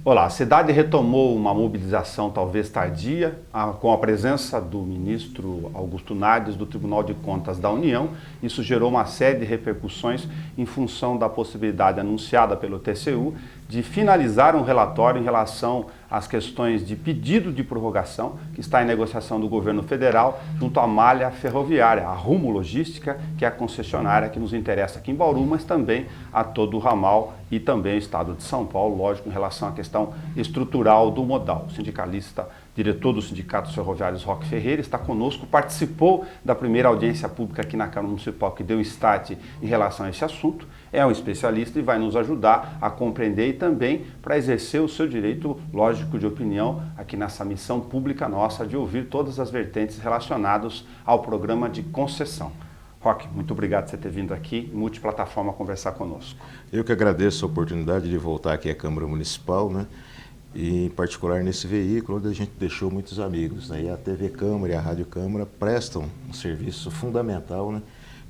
Olá, a cidade retomou uma mobilização talvez tardia, com a presença do ministro Augusto Nardes do Tribunal de Contas da União. Isso gerou uma série de repercussões em função da possibilidade anunciada pelo TCU de finalizar um relatório em relação às questões de pedido de prorrogação que está em negociação do governo federal junto à malha ferroviária, a Rumo Logística, que é a concessionária que nos interessa aqui em Bauru, mas também a todo o ramal e também o estado de São Paulo, lógico, em relação à questão estrutural do modal. O sindicalista, diretor do Sindicato Ferroviários, Roque Ferreira, está conosco, participou da primeira audiência pública aqui na Câmara Municipal que deu start em relação a esse assunto, é um especialista e vai nos ajudar a compreender e também para exercer o seu direito lógico de opinião aqui nessa missão pública nossa de ouvir todas as vertentes relacionadas ao programa de concessão. Roque, muito obrigado por você ter vindo aqui, multiplataforma, conversar conosco. Eu que agradeço a oportunidade de voltar aqui à Câmara Municipal, né? E em particular nesse veículo onde a gente deixou muitos amigos, né? E a TV Câmara e a Rádio Câmara prestam um serviço fundamental, né?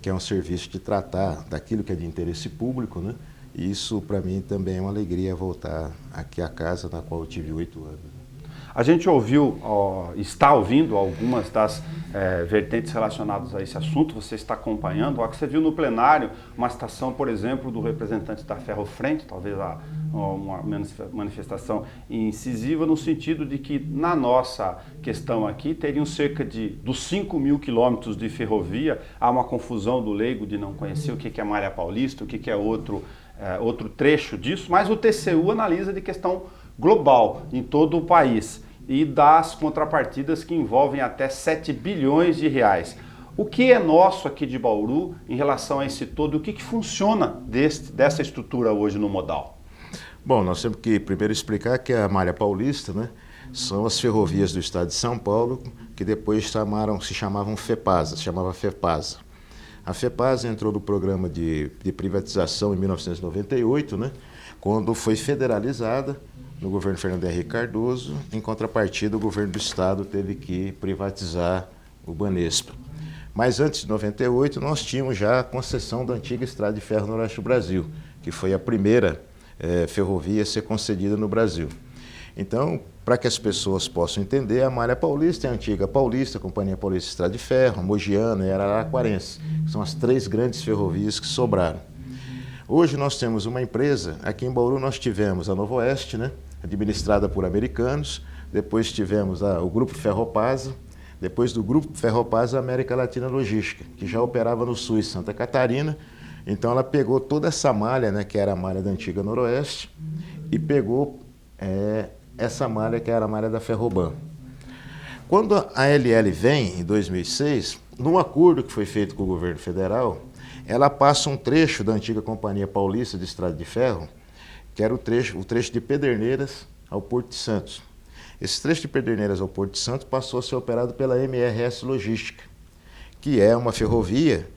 Que é um serviço de tratar daquilo que é de interesse público, né? E isso para mim também é uma alegria voltar aqui à casa na qual eu tive 8 anos. A gente ouviu, está ouvindo algumas das vertentes relacionadas a esse assunto, você está acompanhando. Você viu no plenário uma citação, por exemplo, do representante da Ferro Frente, talvez uma manifestação incisiva, no sentido de que na nossa questão aqui teriam cerca dos 5.000 quilômetros de ferrovia. Há uma confusão do leigo de não conhecer o que é Malha Paulista, o que é outro trecho disso, mas o TCU analisa de questão global em todo o país e das contrapartidas que envolvem até 7 bilhões de reais. O que é nosso aqui de Bauru em relação a esse todo? O que funciona dessa estrutura hoje no modal? Bom, nós temos que primeiro explicar que a Malha Paulista, né, são as ferrovias do estado de São Paulo, que depois se chamavam FEPASA, chamava FEPASA. A FEPASA entrou no programa de privatização em 1998, né, quando foi federalizada no governo Fernando Henrique Cardoso. Em contrapartida, o governo do estado teve que privatizar o Banespa. Mas antes de 98, nós tínhamos já a concessão da antiga Estrada de Ferro Noroeste do Brasil, que foi a primeira ferrovia a ser concedida no Brasil. Então, para que as pessoas possam entender, a Malha Paulista é a antiga Paulista, a Companhia Paulista Estrada de Ferro, a Mogiana e a Araraquarense. São as 3 grandes ferrovias que sobraram. Hoje nós temos uma empresa, aqui em Bauru nós tivemos a Novo Oeste, né, administrada por americanos, depois tivemos o Grupo Ferropasa, depois do Grupo Ferropasa a América Latina Logística, que já operava no sul e Santa Catarina. Então ela pegou toda essa malha, né, que era a malha da antiga Noroeste, e pegou essa malha que era a malha da Ferroban. Quando a LL vem, em 2006, num acordo que foi feito com o governo federal, ela passa um trecho da antiga Companhia Paulista de Estrada de Ferro, que era o trecho de Pederneiras ao Porto de Santos. Esse trecho de Pederneiras ao Porto de Santos passou a ser operado pela MRS Logística, que é uma ferrovia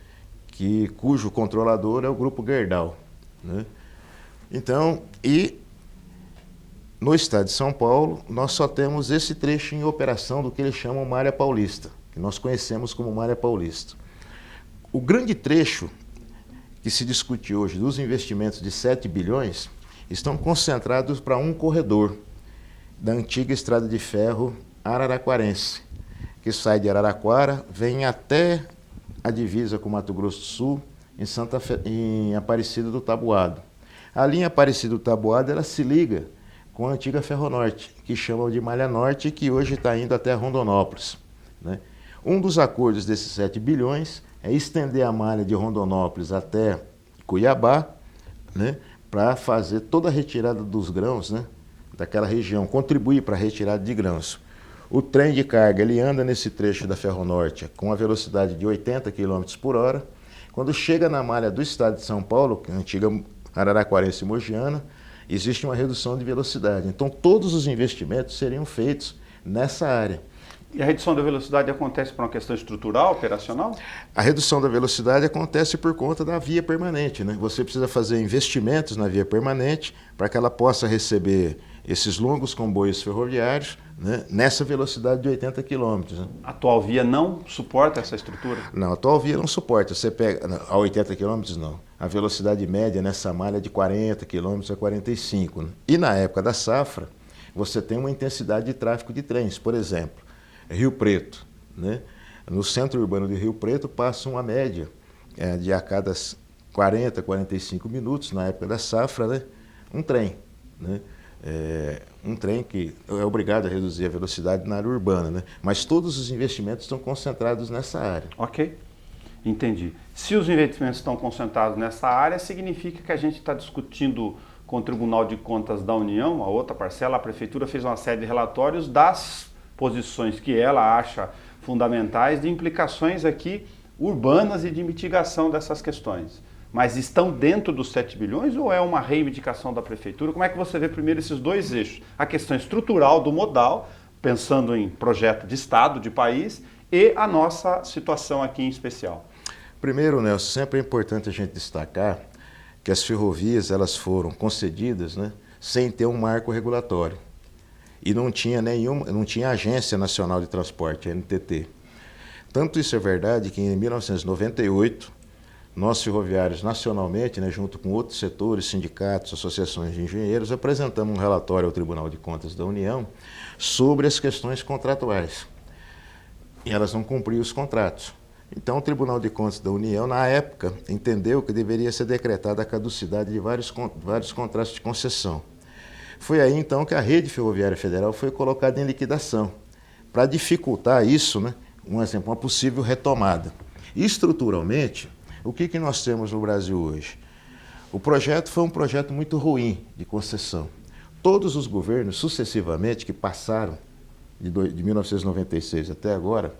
cujo controlador é o Grupo Gerdau, né? Então, e no estado de São Paulo, nós só temos esse trecho em operação do que eles chamam Malha Paulista, que nós conhecemos como Malha Paulista. O grande trecho que se discute hoje dos investimentos de 7 bilhões estão concentrados para um corredor da antiga Estrada de Ferro Araraquarense, que sai de Araraquara, vem até a divisa com Mato Grosso do Sul, em Aparecida do Taboado. Ali em Aparecida do Taboado, ela se liga com a antiga Ferronorte, que chamam de Malha Norte, que hoje está indo até Rondonópolis, né? Um dos acordos desses 7 bilhões é estender a malha de Rondonópolis até Cuiabá, né, para fazer toda a retirada dos grãos, né, daquela região, contribuir para a retirada de grãos. O trem de carga ele anda nesse trecho da Ferronorte com a velocidade de 80 km por hora. Quando chega na malha do estado de São Paulo, que é a antiga Araraquarense e Mogiana, existe uma redução de velocidade. Então todos os investimentos seriam feitos nessa área. E a redução da velocidade acontece por uma questão estrutural, operacional? A redução da velocidade acontece por conta da via permanente, né? Você precisa fazer investimentos na via permanente para que ela possa receber esses longos comboios ferroviários né, nessa velocidade de 80 km. Né? A atual via não suporta essa estrutura? Não, a atual via não suporta. Você pega a 80 km, não. A velocidade média nessa malha é de 40 km a 45. Né? E na época da safra, você tem uma intensidade de tráfego de trens. Por exemplo, Rio Preto. Né? No centro urbano de Rio Preto passa uma média de a cada 40, 45 minutos, na época da safra, né? Um trem. Né? Um trem que é obrigado a reduzir a velocidade na área urbana, né? Mas todos os investimentos estão concentrados nessa área. Ok, entendi. Se os investimentos estão concentrados nessa área, significa que a gente está discutindo com o Tribunal de Contas da União, a outra parcela, a Prefeitura fez uma série de relatórios das posições que ela acha fundamentais de implicações aqui urbanas e de mitigação dessas questões. Mas estão dentro dos 7 bilhões ou é uma reivindicação da Prefeitura? Como é que você vê primeiro esses dois eixos? A questão estrutural do modal, pensando em projeto de Estado, de país, e a nossa situação aqui em especial. Primeiro, Nelson, sempre é importante a gente destacar que as ferrovias elas foram concedidas, né, sem ter um marco regulatório. E não tinha Agência Nacional de Transporte, a ANTT. Tanto isso é verdade que em 1998, nós ferroviários nacionalmente, né, junto com outros setores, sindicatos, associações de engenheiros, apresentamos um relatório ao Tribunal de Contas da União sobre as questões contratuais. E elas não cumpriam os contratos. Então o Tribunal de Contas da União, na época, entendeu que deveria ser decretada a caducidade de vários contratos de concessão. Foi aí então que a Rede Ferroviária Federal foi colocada em liquidação, para dificultar isso, né, uma possível retomada. Estruturalmente, o que nós temos no Brasil hoje? O projeto foi um projeto muito ruim de concessão. Todos os governos, sucessivamente, que passaram de 1996 até agora,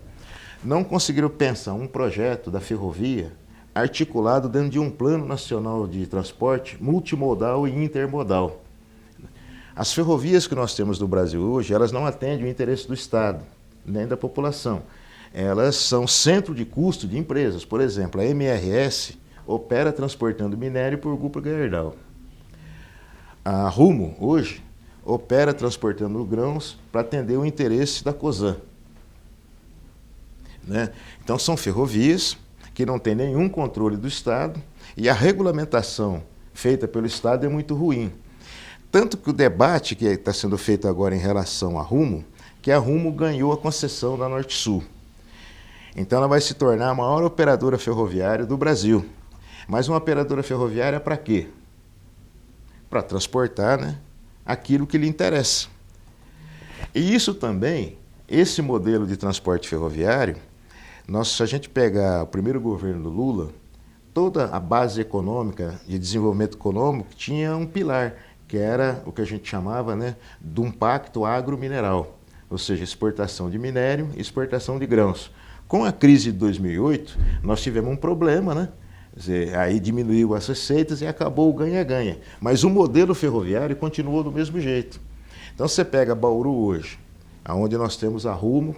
não conseguiram pensar um projeto da ferrovia articulado dentro de um plano nacional de transporte multimodal e intermodal. As ferrovias que nós temos no Brasil hoje, elas não atendem o interesse do Estado, nem da população. Elas são centro de custo de empresas. Por exemplo, a MRS opera transportando minério por Grupo Gerdau. A Rumo, hoje, opera transportando grãos para atender o interesse da Cosan. Né? Então, são ferrovias que não têm nenhum controle do Estado e a regulamentação feita pelo Estado é muito ruim. Tanto que o debate que está sendo feito agora em relação à Rumo, que a Rumo ganhou a concessão da Norte-Sul. Então ela vai se tornar a maior operadora ferroviária do Brasil. Mas uma operadora ferroviária para quê? Para transportar, né, aquilo que lhe interessa. E isso também, esse modelo de transporte ferroviário, se a gente pegar o primeiro governo do Lula, toda a base econômica, de desenvolvimento econômico, tinha um pilar, que era o que a gente chamava, né, de um pacto agro-mineral, ou seja, exportação de minério e exportação de grãos. Com a crise de 2008, nós tivemos um problema, né? Quer dizer, aí diminuiu as receitas e acabou o ganha-ganha. Mas o modelo ferroviário continuou do mesmo jeito. Então você pega Bauru hoje, onde nós temos a Rumo,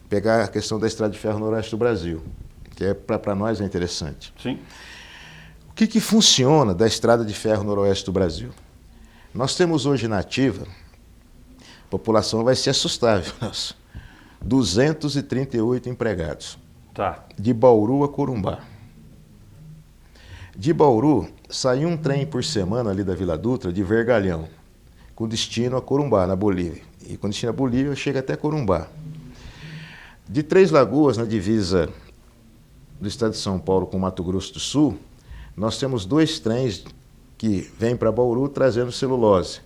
pegar a questão da Estrada de Ferro Noroeste do Brasil, que para nós é interessante. Sim. O que funciona da Estrada de Ferro Noroeste do Brasil? Nós temos hoje na ativa, a população vai se assustar, viu, Nelson? 238 empregados. Tá. De Bauru a Corumbá. De Bauru, sai um trem por semana ali da Vila Dutra, de Vergalhão, com destino a Corumbá, na Bolívia. E com destino a Bolívia, chega até Corumbá. De Três Lagoas, na divisa do estado de São Paulo com Mato Grosso do Sul, nós temos 2 trens que vêm para Bauru trazendo celulose.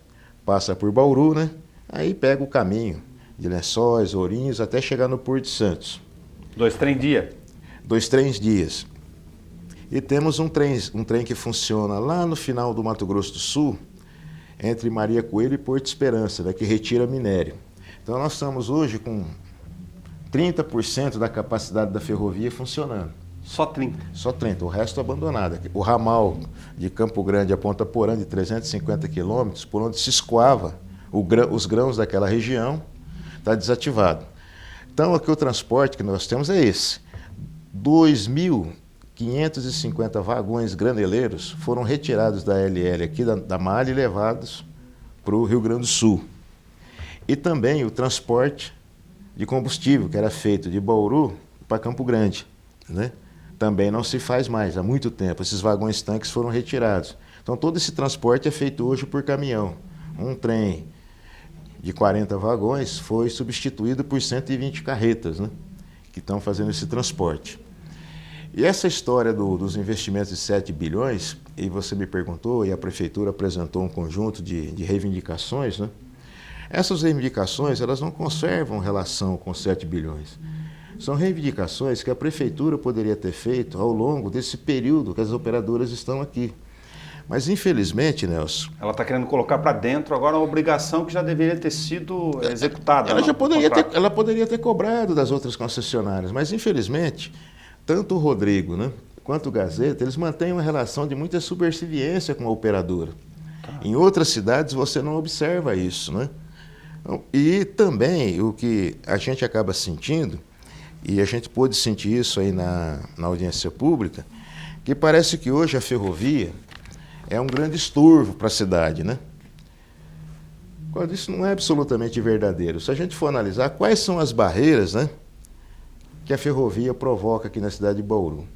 Passa por Bauru, né? Aí pega o caminho de Lençóis, Ourinhos, até chegar no Porto de Santos. 2 trem dia? 2 trens dias. E temos um trem que funciona lá no final do Mato Grosso do Sul, entre Maria Coelho e Porto Esperança, né, que retira minério. Então nós estamos hoje com 30% da capacidade da ferrovia funcionando. Só 30? Só 30, o resto abandonado. O ramal de Campo Grande a Ponta Porã, de 350 quilômetros, por onde se escoava os grãos daquela região, está desativado. Então, aqui o transporte que nós temos é esse. 2.550 vagões graneleiros foram retirados da LL aqui da malha e levados para o Rio Grande do Sul. e também o transporte de combustível, que era feito de Bauru para Campo Grande, né? Também não se faz mais, há muito tempo. Esses vagões-tanques foram retirados. Então, todo esse transporte é feito hoje por caminhão. Um trem de 40 vagões foi substituído por 120 carretas, né, que estão fazendo esse transporte. E essa história dos investimentos de 7 bilhões, e você me perguntou, e a Prefeitura apresentou um conjunto de reivindicações, né? Essas reivindicações, elas não conservam relação com 7 bilhões. São reivindicações que a Prefeitura poderia ter feito ao longo desse período que as operadoras estão aqui. Mas, infelizmente, Nelson... Ela está querendo colocar para dentro agora uma obrigação que já deveria ter sido executada. Ela poderia ter cobrado das outras concessionárias, mas, infelizmente, tanto o Rodrigo, né, quanto o Gazeta, eles mantêm uma relação de muita subserviência com a operadora. Tá. Em outras cidades você não observa isso, né? E também o que a gente acaba sentindo, e a gente pôde sentir isso aí na audiência pública, que parece que hoje a ferrovia é um grande estorvo para a cidade, né? Quando isso não é absolutamente verdadeiro. Se a gente for analisar quais são as barreiras, né, que a ferrovia provoca aqui na cidade de Bauru.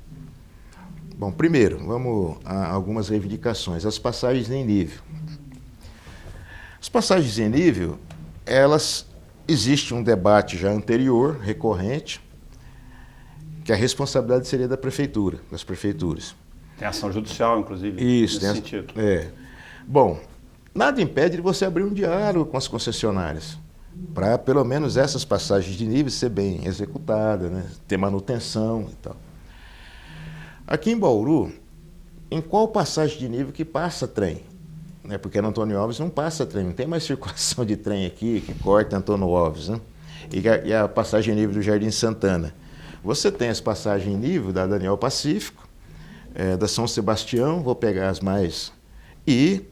Bom, primeiro, vamos a algumas reivindicações. As passagens em nível. As passagens em nível, existe um debate já anterior, recorrente, que a responsabilidade seria da prefeitura, das prefeituras. Tem ação judicial, inclusive, isso, nesse sentido. Bom, nada impede de você abrir um diálogo com as concessionárias, para pelo menos essas passagens de nível ser bem executadas, né? Ter manutenção e tal. Aqui em Bauru, em qual passagem de nível que passa trem? Porque no Antônio Alves não passa trem, não tem mais circulação de trem aqui que corta Antônio Alves, né? E a passagem de nível do Jardim Santana. Você tem as passagens em nível da Daniel Pacífico, da São Sebastião, vou pegar as mais, e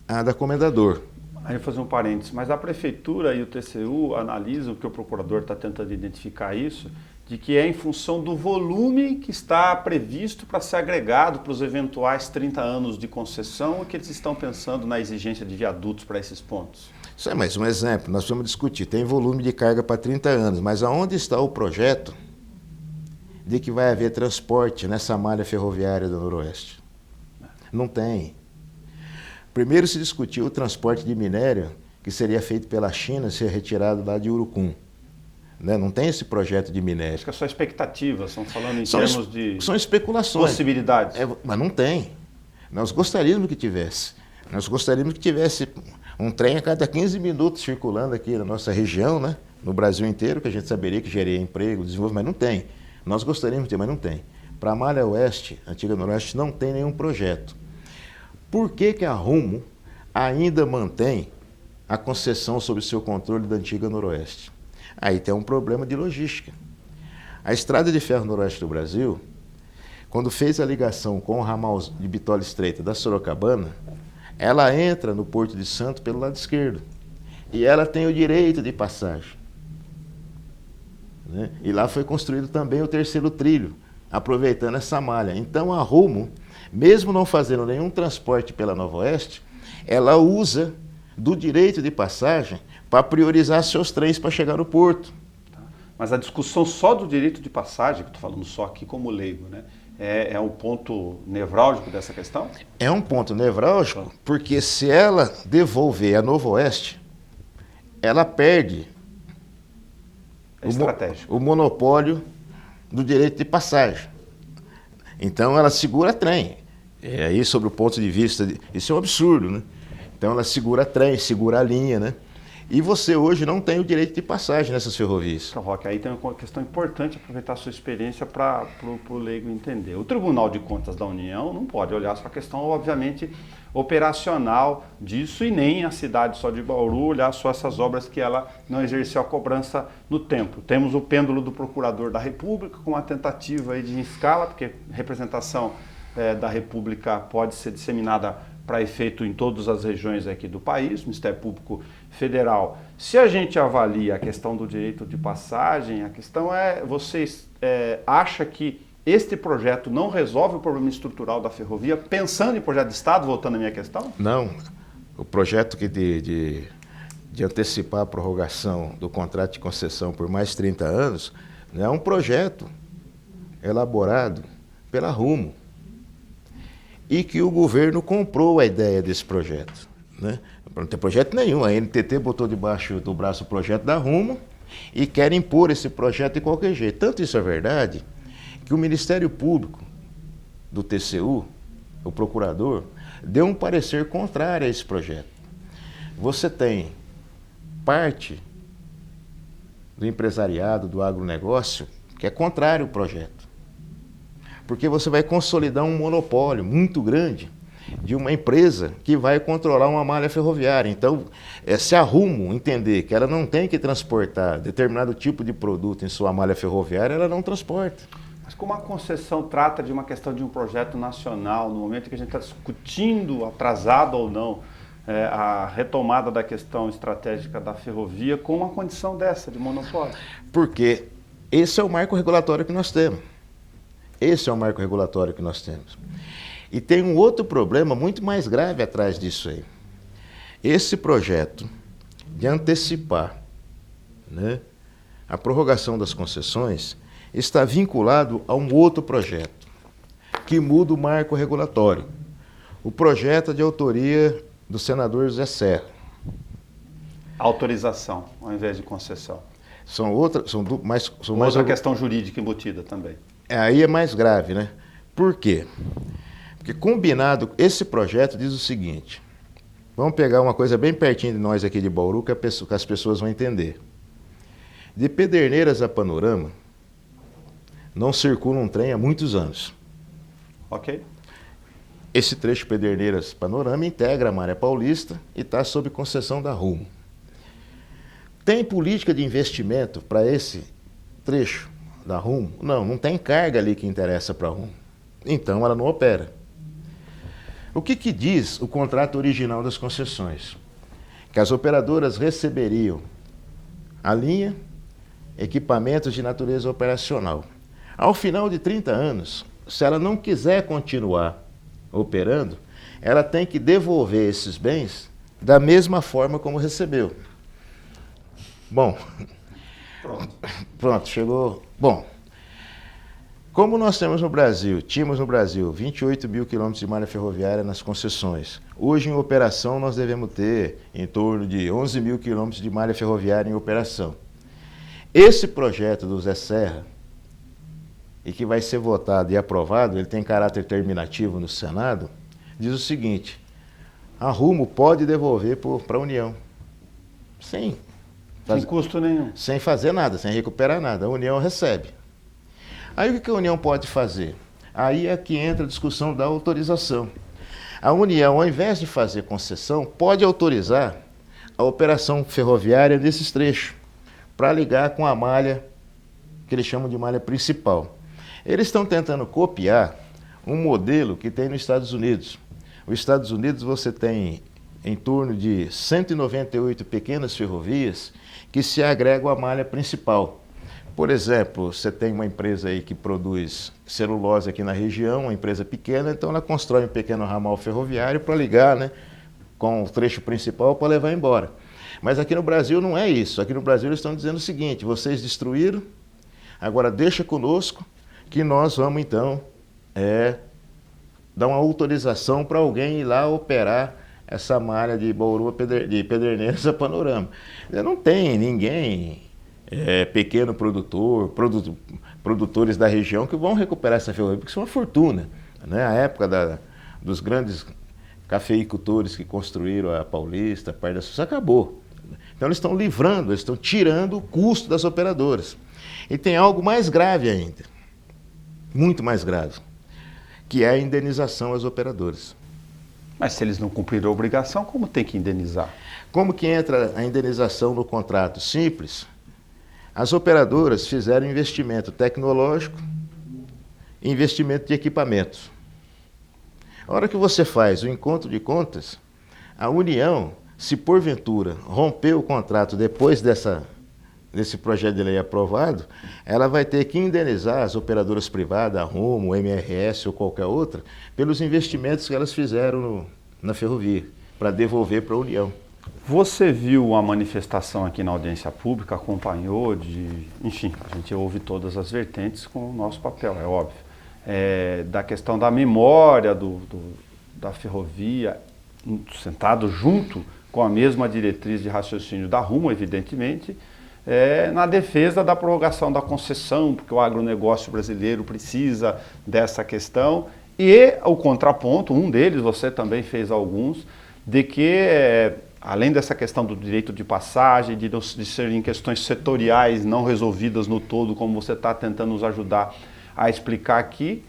a da Comendador. Aí eu vou fazer um parênteses, mas a Prefeitura e o TCU analisam, que o procurador está tentando identificar isso, de que é em função do volume que está previsto para ser agregado para os eventuais 30 anos de concessão, que eles estão pensando na exigência de viadutos para esses pontos. Isso é mais um exemplo, nós vamos discutir, tem volume de carga para 30 anos, mas aonde está o projeto de que vai haver transporte nessa malha ferroviária do Noroeste? Não tem. Primeiro se discutiu o transporte de minério que seria feito pela China, ser retirado lá de Urucum. Né? Não tem esse projeto de minério. Acho que é só expectativa, estão falando em termos de são especulações. Possibilidades. Mas não tem. Nós gostaríamos que tivesse. Nós gostaríamos que tivesse um trem a cada 15 minutos circulando aqui na nossa região, né? No Brasil inteiro, que a gente saberia que geraria emprego, desenvolvimento, mas não tem. Nós gostaríamos de ter, mas não tem. Para a Malha Oeste, antiga Noroeste, não tem nenhum projeto. Por que a Rumo ainda mantém a concessão sob seu controle da antiga Noroeste? Aí tem um problema de logística. A Estrada de Ferro Noroeste do Brasil, quando fez a ligação com o ramal de Bitola Estreita da Sorocabana, ela entra no Porto de Santo pelo lado esquerdo. E ela tem o direito de passagem. Né? E lá foi construído também o terceiro trilho, aproveitando essa malha. Então a Rumo, mesmo não fazendo nenhum transporte pela Nova Oeste, ela usa do direito de passagem para priorizar seus trens para chegar no porto. Mas a discussão só do direito de passagem, que estou falando só aqui como leigo, né, é um ponto nevrálgico dessa questão? É um ponto nevrálgico, porque se ela devolver a Nova Oeste, ela perde o monopólio do direito de passagem. Então ela segura trem. Aí sobre o ponto de vista, isso é um absurdo, né? Então ela segura trem, segura a linha, né? E você hoje não tem o direito de passagem nessas ferrovias. Então, Roque, aí tem uma questão importante, aproveitar a sua experiência para o leigo entender. O Tribunal de Contas da União não pode olhar só a questão, obviamente, operacional disso e nem a cidade só de Bauru olhar só essas obras que ela não exerceu a cobrança no tempo. Temos o pêndulo do Procurador da República com uma tentativa aí de escala, porque representação da República pode ser disseminada para efeito em todas as regiões aqui do país, Ministério Público Federal. Se a gente avalia a questão do direito de passagem, a questão é, vocês acham que este projeto não resolve o problema estrutural da ferrovia, pensando em projeto de Estado, voltando à minha questão? Não. O projeto de antecipar a prorrogação do contrato de concessão por mais 30 anos, é um projeto elaborado pela Rumo e que o governo comprou a ideia desse projeto, né? Não tem projeto nenhum, a NTT botou debaixo do braço o projeto da Rumo e quer impor esse projeto de qualquer jeito. Tanto isso é verdade que o Ministério Público do TCU, o procurador, deu um parecer contrário a esse projeto. Você tem parte do empresariado, do agronegócio, que é contrário ao projeto. Porque você vai consolidar um monopólio muito grande de uma empresa que vai controlar uma malha ferroviária. Então, se a Rumo entender que ela não tem que transportar determinado tipo de produto em sua malha ferroviária, ela não transporta. Mas como a concessão trata de uma questão de um projeto nacional, no momento que a gente está discutindo, atrasado ou não, a retomada da questão estratégica da ferrovia com uma condição dessa, de monopólio? Porque esse é o marco regulatório que nós temos. Esse é o marco regulatório que nós temos. E tem um outro problema muito mais grave atrás disso aí. Esse projeto de antecipar, né, a prorrogação das concessões está vinculado a um outro projeto, que muda o marco regulatório. O projeto é de autoria do senador José Serra. Autorização, ao invés de concessão. Outra questão jurídica embutida também. Aí é mais grave, né? Por quê? Porque combinado, esse projeto diz o seguinte, vamos pegar uma coisa bem pertinho de nós aqui de Bauru, que as pessoas vão entender. De Pederneiras a Panorama, não circula um trem há muitos anos. Ok. Esse trecho Pederneiras-Panorama integra a Malha Paulista e está sob concessão da Rumo. Tem política de investimento para esse trecho da Rumo? Não tem carga ali que interessa para a Rumo. Então ela não opera. O que diz o contrato original das concessões? Que as operadoras receberiam a linha, equipamentos de natureza operacional. Ao final de 30 anos, se ela não quiser continuar operando, ela tem que devolver esses bens da mesma forma como recebeu. Bom, pronto, chegou. Bom, como nós tínhamos no Brasil 28 mil quilômetros de malha ferroviária nas concessões. Hoje em operação nós devemos ter em torno de 11 mil quilômetros de malha ferroviária em operação. Esse projeto do Zé Serra, e que vai ser votado e aprovado, ele tem caráter terminativo no Senado, diz o seguinte, a Rumo pode devolver para a União, sem custo nenhum. Sem fazer nada, sem recuperar nada, a União recebe. Aí o que a União pode fazer? Aí é que entra a discussão da autorização. A União, ao invés de fazer concessão, pode autorizar a operação ferroviária desses trechos, para ligar com a malha, que eles chamam de malha principal. Eles estão tentando copiar um modelo que tem nos Estados Unidos. Nos Estados Unidos você tem em torno de 198 pequenas ferrovias que se agregam à malha principal. Por exemplo, você tem uma empresa aí que produz celulose aqui na região, uma empresa pequena, então ela constrói um pequeno ramal ferroviário para ligar, né, com o trecho principal para levar embora. Mas aqui no Brasil não é isso. Aqui no Brasil eles estão dizendo o seguinte, vocês destruíram, agora deixa conosco, que nós vamos então dar uma autorização para alguém ir lá operar essa malha de Bauru, de Pederneiras a Panorama. Não tem ninguém, pequeno produtores da região que vão recuperar essa ferrovia, porque isso é uma fortuna. Né? A época dos grandes cafeicultores que construíram a Paulista, a Parte da Sul, acabou. Então eles estão livrando, eles estão tirando o custo das operadoras. E tem algo mais grave ainda, muito mais grave, que é a indenização às operadoras. Mas se eles não cumpriram a obrigação, como tem que indenizar? Como que entra a indenização no contrato? Simples. As operadoras fizeram investimento tecnológico e investimento de equipamentos. A hora que você faz o encontro de contas, a União, se porventura romper o contrato depois desse projeto de lei aprovado, ela vai ter que indenizar as operadoras privadas, a Rumo, MRS ou qualquer outra, pelos investimentos que elas fizeram na ferrovia, para devolver para a União. Você viu a manifestação aqui na audiência pública, acompanhou, enfim, a gente ouve todas as vertentes com o nosso papel, é óbvio. Da questão da memória da ferrovia, sentado junto com a mesma diretriz de raciocínio da Rumo, evidentemente, na defesa da prorrogação da concessão, porque o agronegócio brasileiro precisa dessa questão, e o contraponto, um deles, você também fez alguns, de que, além dessa questão do direito de passagem, de serem questões setoriais não resolvidas no todo, como você está tentando nos ajudar a explicar aqui,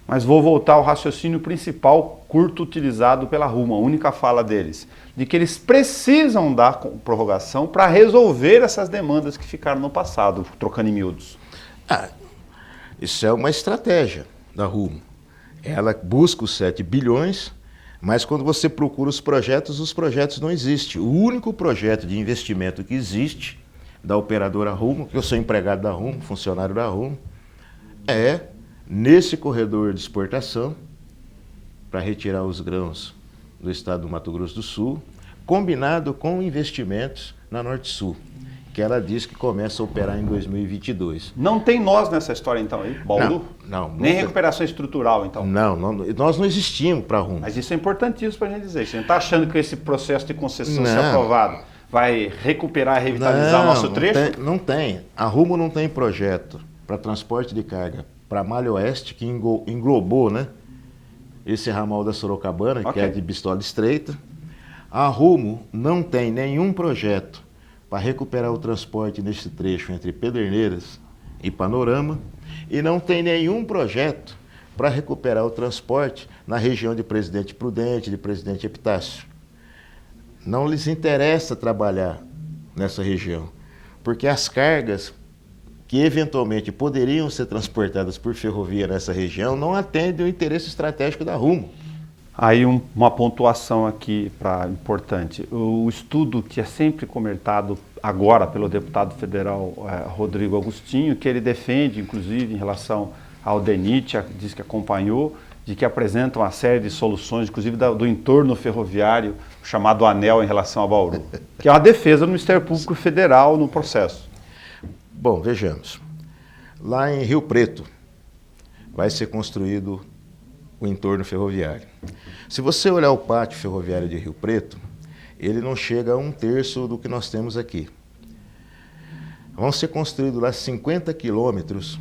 mas vou voltar ao raciocínio principal, curto, utilizado pela Rumo, a única fala deles, de que eles precisam da prorrogação para resolver essas demandas que ficaram no passado, trocando em miúdos. Isso é uma estratégia da Rumo. Ela busca os 7 bilhões, mas quando você procura os projetos não existem. O único projeto de investimento que existe da operadora Rumo, que eu sou empregado da Rumo, funcionário da Rumo, é nesse corredor de exportação, para retirar os grãos do estado do Mato Grosso do Sul, combinado com investimentos na Norte-Sul, que ela diz que começa a operar em 2022. Não tem nós nessa história então, aí, Bauru? Não. Nem recuperação estrutural então? Não, nós não existimos para a Rumo. Mas isso é importantíssimo para a gente dizer. Você não está achando que esse processo de concessão, se aprovado, vai recuperar e revitalizar o nosso trecho? Não tem. A Rumo não tem projeto para transporte de carga para Malha Oeste, que englobou, né, esse ramal da Sorocabana, que é de Bistola Estreita. A Rumo não tem nenhum projeto para recuperar o transporte nesse trecho entre Pederneiras e Panorama, e não tem nenhum projeto para recuperar o transporte na região de Presidente Prudente, de Presidente Epitácio. Não lhes interessa trabalhar nessa região, porque as cargas que eventualmente poderiam ser transportadas por ferrovia nessa região não atendem o interesse estratégico da Rumo. Aí uma pontuação aqui importante. O estudo que é sempre comentado agora pelo deputado federal Rodrigo Agostinho, que ele defende, inclusive, em relação ao DENIT, diz que acompanhou, de que apresenta uma série de soluções, inclusive do entorno ferroviário, chamado ANEL em relação a Bauru, que é uma defesa do Ministério Público Federal no processo. Bom, vejamos. Lá em Rio Preto vai ser construído o entorno ferroviário. Se você olhar o pátio ferroviário de Rio Preto, ele não chega a 1/3 do que nós temos aqui. Vão ser construídos lá 50 quilômetros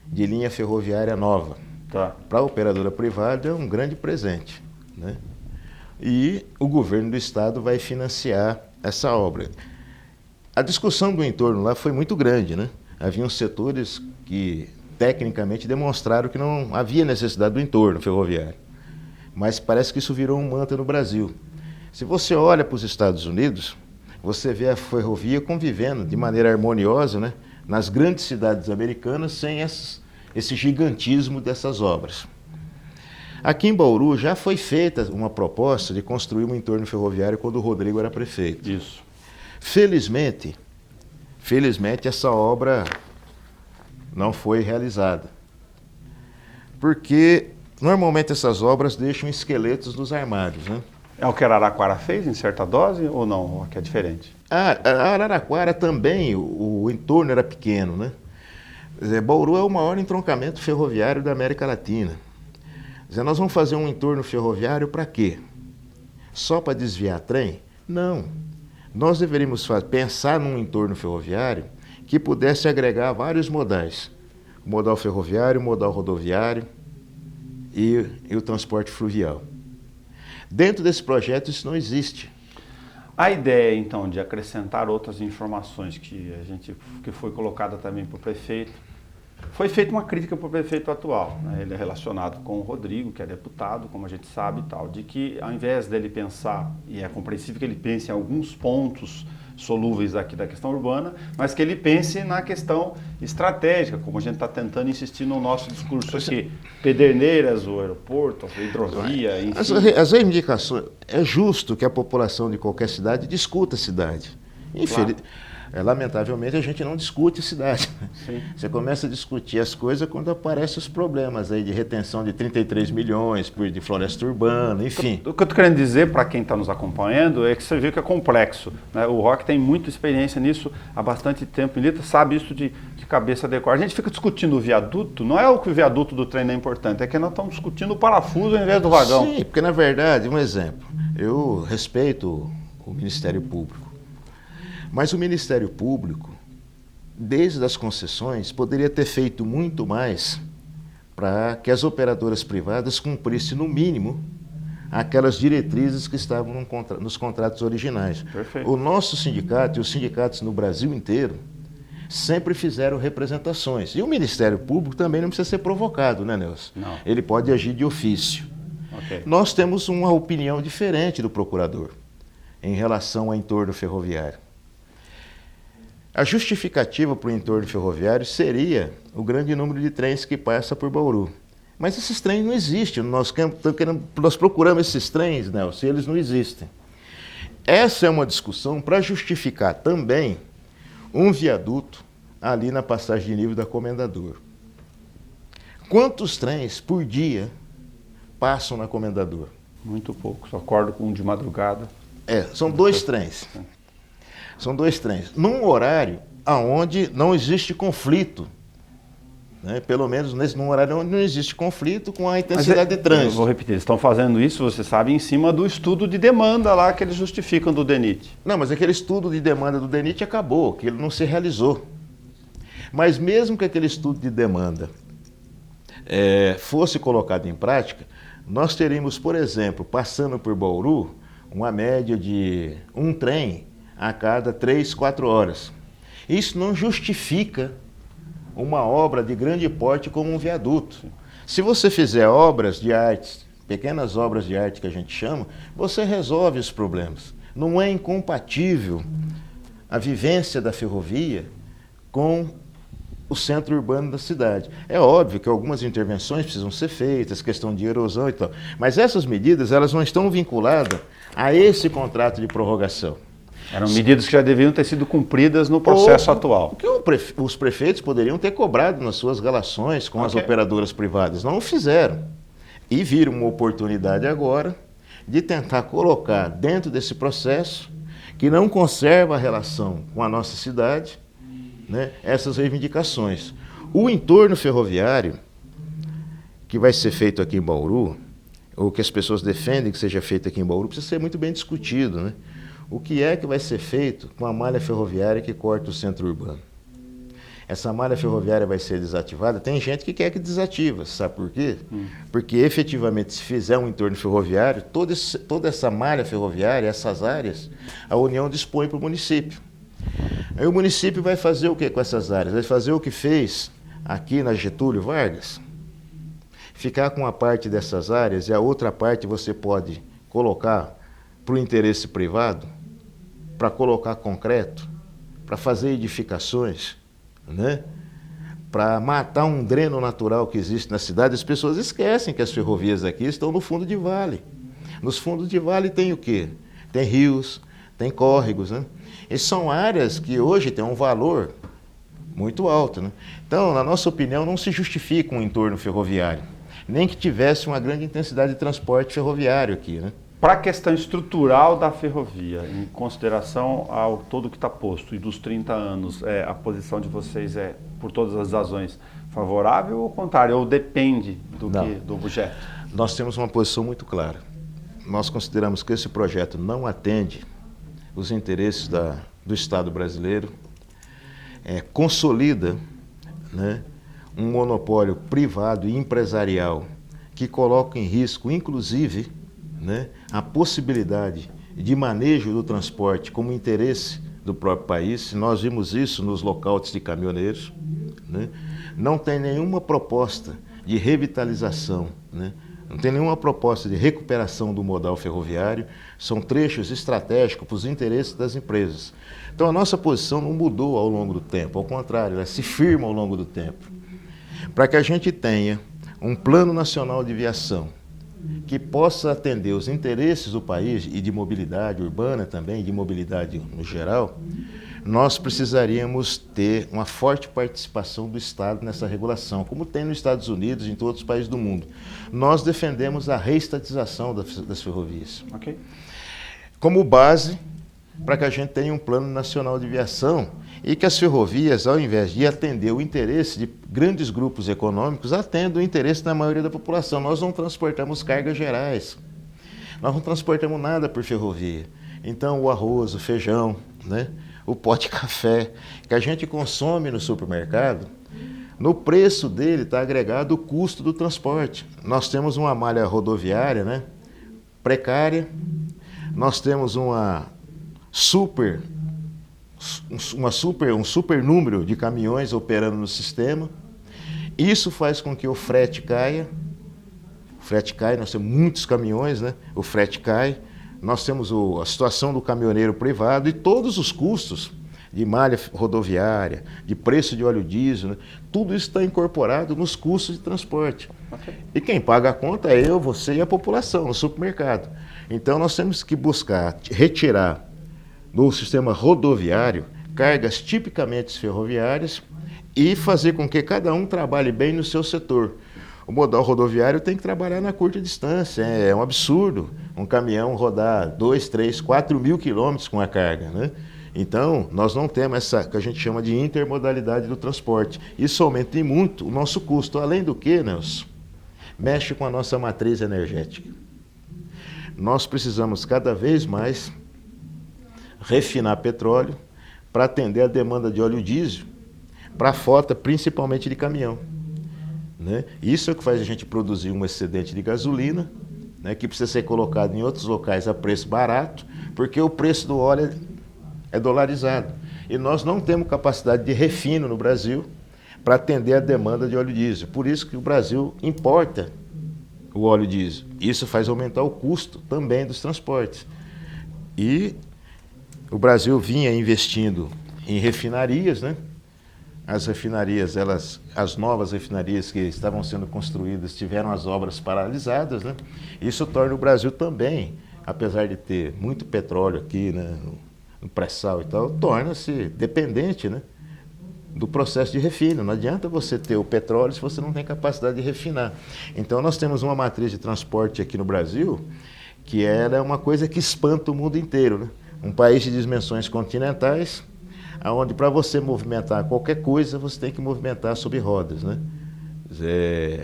de linha ferroviária nova. Para a operadora privada é um grande presente, né? E o governo do estado vai financiar essa obra. A discussão do entorno lá foi muito grande, né? Haviam setores que tecnicamente demonstraram que não havia necessidade do entorno ferroviário. Mas parece que isso virou um mantra no Brasil. Se você olha para os Estados Unidos, você vê a ferrovia convivendo de maneira harmoniosa, né, nas grandes cidades americanas, sem esse gigantismo dessas obras. Aqui em Bauru já foi feita uma proposta de construir um entorno ferroviário quando o Rodrigo era prefeito. Isso. Felizmente essa obra não foi realizada, porque normalmente essas obras deixam esqueletos nos armários, né? É o que Araraquara fez em certa dose ou não? Ou que é diferente? A Araraquara também, o entorno era pequeno, né? Bauru é o maior entroncamento ferroviário da América Latina. Nós vamos fazer um entorno ferroviário para quê? Só para desviar trem? Não. Nós deveríamos pensar num entorno ferroviário que pudesse agregar vários modais. O modal ferroviário, o modal rodoviário e o transporte fluvial. Dentro desse projeto isso não existe. A ideia, então, de acrescentar outras informações que foi colocada também para o prefeito, foi feita uma crítica para o prefeito atual, né? Ele é relacionado com o Rodrigo, que é deputado, como a gente sabe e tal, de que ao invés dele pensar, e é compreensível que ele pense em alguns pontos solúveis aqui da questão urbana, mas que ele pense na questão estratégica, como a gente está tentando insistir no nosso discurso aqui. Pederneiras, o aeroporto, a hidrovia, enfim. As reivindicações, é justo que a população de qualquer cidade discuta a cidade. Claro. lamentavelmente, a gente não discute cidade. Sim. Você começa a discutir as coisas quando aparecem os problemas aí de retenção de 33 milhões de floresta urbana, enfim. O que eu estou querendo dizer para quem está nos acompanhando é que você viu que é complexo, né? O Roque tem muita experiência nisso há bastante tempo, milita, sabe isso de cabeça decor. A gente fica discutindo o viaduto, não é o que o viaduto do trem é importante, é que nós estamos discutindo o parafuso ao invés do vagão. Sim, porque na verdade, um exemplo, eu respeito o Ministério Público, mas o Ministério Público, desde as concessões, poderia ter feito muito mais para que as operadoras privadas cumprissem, no mínimo, aquelas diretrizes que estavam nos contratos originais. Perfeito. O nosso sindicato e os sindicatos no Brasil inteiro sempre fizeram representações. E o Ministério Público também não precisa ser provocado, né, Nelson? Não. Ele pode agir de ofício. Okay. Nós temos uma opinião diferente do procurador em relação ao entorno ferroviário. A justificativa para o entorno ferroviário seria o grande número de trens que passa por Bauru. Mas esses trens não existem. Nós procuramos esses trens, Nelson, e eles não existem. Essa é uma discussão para justificar também um viaduto ali na passagem de nível da Comendador. Quantos trens por dia passam na Comendador? Muito pouco, só acordo com um de madrugada. São 2 trens. São 2 trens. Num horário onde não existe conflito. Né? Pelo menos num horário onde não existe conflito com a intensidade de trânsito. Eu vou repetir, eles estão fazendo isso, você sabe, em cima do estudo de demanda lá que eles justificam do DENIT. Não, mas aquele estudo de demanda do DENIT acabou, que ele não se realizou. Mas mesmo que aquele estudo de demanda fosse colocado em prática, nós teríamos, por exemplo, passando por Bauru, uma média de um trem a cada 3, 4 horas. Isso não justifica uma obra de grande porte como um viaduto. Se você fizer obras de arte, pequenas obras de arte que a gente chama, você resolve os problemas. Não é incompatível a vivência da ferrovia com o centro urbano da cidade. É óbvio que algumas intervenções precisam ser feitas, questão de erosão e tal, mas essas medidas elas não estão vinculadas a esse contrato de prorrogação. Eram medidas que já deveriam ter sido cumpridas no processo atual. Que os prefeitos poderiam ter cobrado nas suas relações com as operadoras privadas. Não o fizeram. E viram uma oportunidade agora de tentar colocar dentro desse processo, que não conserva a relação com a nossa cidade, né, essas reivindicações. O entorno ferroviário, que vai ser feito aqui em Bauru, ou que as pessoas defendem que seja feito aqui em Bauru, precisa ser muito bem discutido, né? O que é que vai ser feito com a malha ferroviária que corta o centro urbano? Essa malha ferroviária vai ser desativada? Tem gente que quer que desativa, sabe por quê? Porque efetivamente, se fizer um entorno ferroviário, toda essa malha ferroviária, essas áreas, a União dispõe para o município. Aí o município vai fazer o que com essas áreas? Vai fazer o que fez aqui na Getúlio Vargas? Ficar com uma parte dessas áreas e a outra parte você pode colocar para o interesse privado, para colocar concreto, para fazer edificações, né? Para matar um dreno natural que existe na cidade. As pessoas esquecem que as ferrovias aqui estão no fundo de vale. Nos fundos de vale tem o quê? Tem rios, tem córregos, né? E são áreas que hoje têm um valor muito alto, né? Então, na nossa opinião, não se justifica um entorno ferroviário, nem que tivesse uma grande intensidade de transporte ferroviário aqui, né? Para a questão estrutural da ferrovia, em consideração ao todo que está posto e dos 30 anos, a posição de vocês é, por todas as razões, favorável ou contrário? Ou depende do objeto? Nós temos uma posição muito clara. Nós consideramos que esse projeto não atende os interesses do Estado brasileiro, consolida, né, um monopólio privado e empresarial que coloca em risco, inclusive, né, a possibilidade de manejo do transporte como interesse do próprio país. Nós vimos isso nos lockouts de caminhoneiros, né? Não tem nenhuma proposta de revitalização, né? Não tem nenhuma proposta de recuperação do modal ferroviário. São trechos estratégicos para os interesses das empresas. Então a nossa posição não mudou ao longo do tempo, ao contrário, ela se firma ao longo do tempo. Para que a gente tenha um plano nacional de viação que possa atender os interesses do país e de mobilidade urbana também, de mobilidade no geral, nós precisaríamos ter uma forte participação do Estado nessa regulação, como tem nos Estados Unidos e em todos os países do mundo. Nós defendemos a reestatização das ferrovias. Ok. Como base para que a gente tenha um plano nacional de viação e que as ferrovias, ao invés de atender o interesse de grandes grupos econômicos, atendam o interesse da maioria da população. Nós não transportamos cargas gerais, nós não transportamos nada por ferrovia. Então, o arroz, o feijão, né, o pó de café que a gente consome no supermercado, no preço dele está agregado o custo do transporte. Nós temos uma malha rodoviária, né, precária, nós temos um super número de caminhões operando no sistema. Isso faz com que o frete caia. O frete cai, nós temos muitos caminhões, né? O frete cai. Nós temos a situação do caminhoneiro privado e todos os custos de malha rodoviária, de preço de óleo diesel, né? Tudo isso está incorporado nos custos de transporte. Okay. E quem paga a conta é eu, você e a população, no supermercado. Então nós temos que buscar retirar do sistema rodoviário cargas tipicamente ferroviárias e fazer com que cada um trabalhe bem no seu setor. O modal rodoviário tem que trabalhar na curta distância, é um absurdo um caminhão rodar 2, 3, 4 mil quilômetros com a carga, né? Então, nós não temos essa que a gente chama de intermodalidade do transporte. Isso aumenta em muito o nosso custo. Além do que, Nelson, mexe com a nossa matriz energética. Nós precisamos cada vez mais refinar petróleo para atender a demanda de óleo diesel para a frota, principalmente de caminhão, né? Isso é o que faz a gente produzir um excedente de gasolina, né, que precisa ser colocado em outros locais a preço barato, porque o preço do óleo é dolarizado. E nós não temos capacidade de refino no Brasil para atender a demanda de óleo diesel. Por isso que o Brasil importa o óleo diesel. Isso faz aumentar o custo também dos transportes. E o Brasil vinha investindo em refinarias, né? As refinarias, as novas refinarias que estavam sendo construídas tiveram as obras paralisadas, né? Isso torna o Brasil também, apesar de ter muito petróleo aqui, né, no pré-sal e tal, torna-se dependente, né, do processo de refino. Não adianta você ter o petróleo se você não tem capacidade de refinar. Então nós temos uma matriz de transporte aqui no Brasil que ela é uma coisa que espanta o mundo inteiro, né? Um país de dimensões continentais, onde para você movimentar qualquer coisa, você tem que movimentar sobre rodas, né?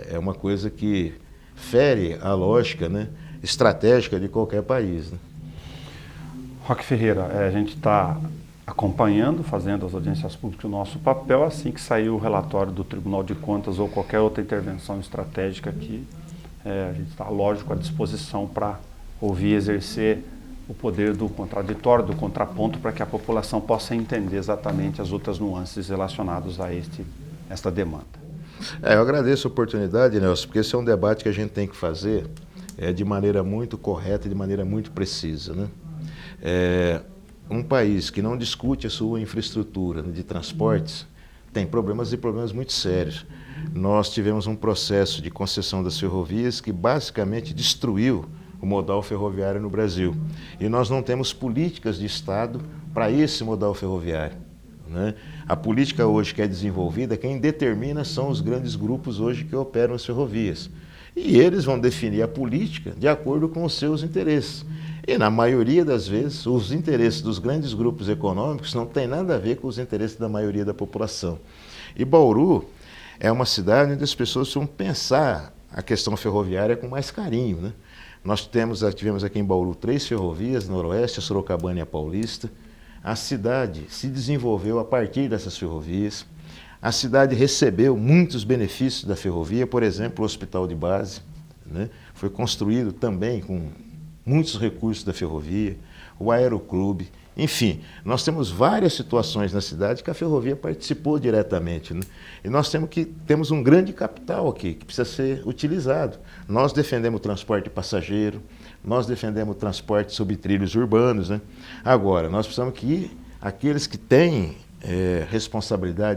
É uma coisa que fere a lógica, né, estratégica de qualquer país, né? Roque Ferreira, a gente está acompanhando, fazendo as audiências públicas o nosso papel. Assim que sair o relatório do Tribunal de Contas ou qualquer outra intervenção estratégica aqui, a gente está, lógico, à disposição para ouvir e exercer o poder do contraditório, do contraponto, para que a população possa entender exatamente as outras nuances relacionadas a esta demanda. Eu agradeço a oportunidade, Nelson, porque esse é um debate que a gente tem que fazer de maneira muito correta e de maneira muito precisa, né? Um país que não discute a sua infraestrutura de transportes tem problemas e problemas muito sérios. Nós tivemos um processo de concessão das ferrovias que basicamente destruiu o modal ferroviário no Brasil. E nós não temos políticas de Estado para esse modal ferroviário, né? A política hoje que é desenvolvida, quem determina são os grandes grupos hoje que operam as ferrovias. E eles vão definir a política de acordo com os seus interesses. E na maioria das vezes, os interesses dos grandes grupos econômicos não têm nada a ver com os interesses da maioria da população. E Bauru é uma cidade onde as pessoas vão pensar a questão ferroviária com mais carinho, né? Nós tivemos aqui em Bauru 3 ferrovias, Noroeste, a Sorocabana e a Paulista. A cidade se desenvolveu a partir dessas ferrovias. A cidade recebeu muitos benefícios da ferrovia, por exemplo, o hospital de base, né, foi construído também com muitos recursos da ferrovia, o aeroclube. Enfim, nós temos várias situações na cidade que a ferrovia participou diretamente, né? E nós temos um grande capital aqui que precisa ser utilizado. Nós defendemos o transporte passageiro, nós defendemos o transporte sobre trilhos urbanos, né? Agora, nós precisamos que aqueles que têm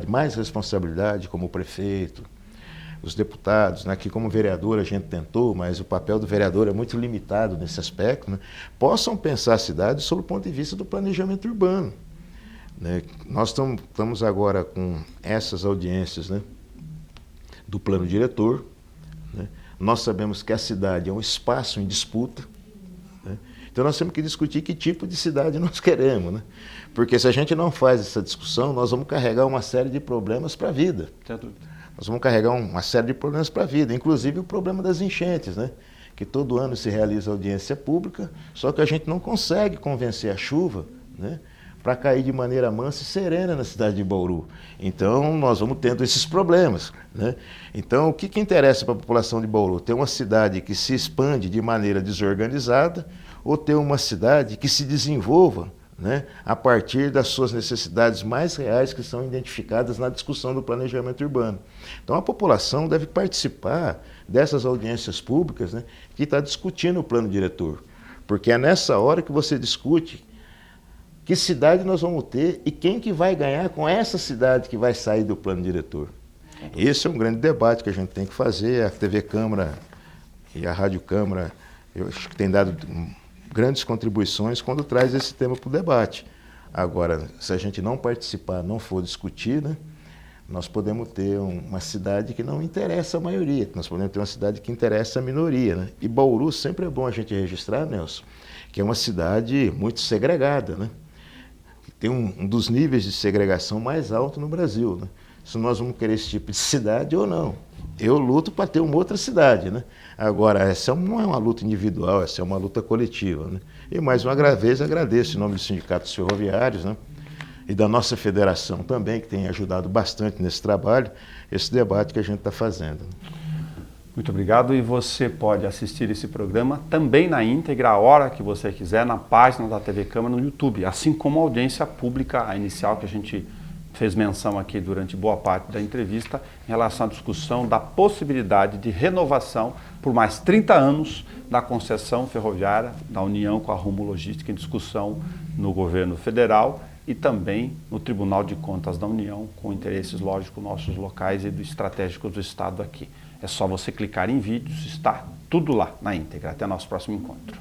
mais responsabilidade, como o prefeito, os deputados, né, que como vereador a gente tentou, mas o papel do vereador é muito limitado nesse aspecto, né, possam pensar a cidade sob o ponto de vista do planejamento urbano, né? Nós estamos agora com essas audiências, né, do plano diretor, né? Nós sabemos que a cidade é um espaço em disputa, né? Então nós temos que discutir que tipo de cidade nós queremos, né? Porque se a gente não faz essa discussão, nós vamos carregar uma série de problemas para a vida. Nós vamos carregar uma série de problemas para a vida, inclusive o problema das enchentes, né? Que todo ano se realiza audiência pública, só que a gente não consegue convencer a chuva, né, para cair de maneira mansa e serena na cidade de Bauru. Então, nós vamos tendo esses problemas, né? Então, o que interessa para a população de Bauru? Ter uma cidade que se expande de maneira desorganizada ou ter uma cidade que se desenvolva, né, a partir das suas necessidades mais reais que são identificadas na discussão do planejamento urbano. Então, a população deve participar dessas audiências públicas, né, que está discutindo o plano diretor, porque é nessa hora que você discute que cidade nós vamos ter e quem que vai ganhar com essa cidade que vai sair do plano diretor. Esse é um grande debate que a gente tem que fazer. A TV Câmara e a Rádio Câmara, eu acho que tem dado grandes contribuições quando traz esse tema para o debate. Agora, se a gente não participar, não for discutir, né, nós podemos ter uma cidade que não interessa a maioria, nós podemos ter uma cidade que interessa a minoria, né? E Bauru sempre é bom a gente registrar, Nelson, que é uma cidade muito segregada, né? Tem um dos níveis de segregação mais alto no Brasil, né? Se nós vamos querer esse tipo de cidade ou não. Eu luto para ter uma outra cidade, né? Agora, essa não é uma luta individual, essa é uma luta coletiva, né? E mais uma vez agradeço em nome dos sindicatos ferroviários, né, e da nossa federação também, que tem ajudado bastante nesse trabalho, esse debate que a gente está fazendo. Muito obrigado, e você pode assistir esse programa também na íntegra, a hora que você quiser, na página da TV Câmara no YouTube, assim como a audiência pública, a inicial que a gente fez menção aqui durante boa parte da entrevista, em relação à discussão da possibilidade de renovação por mais 30 anos da concessão ferroviária da União com a Rumo Logística, em discussão no governo federal e também no Tribunal de Contas da União, com interesses, lógico, nossos locais e do estratégicos do Estado aqui. É só você clicar em vídeos, está tudo lá na íntegra. Até nosso próximo encontro.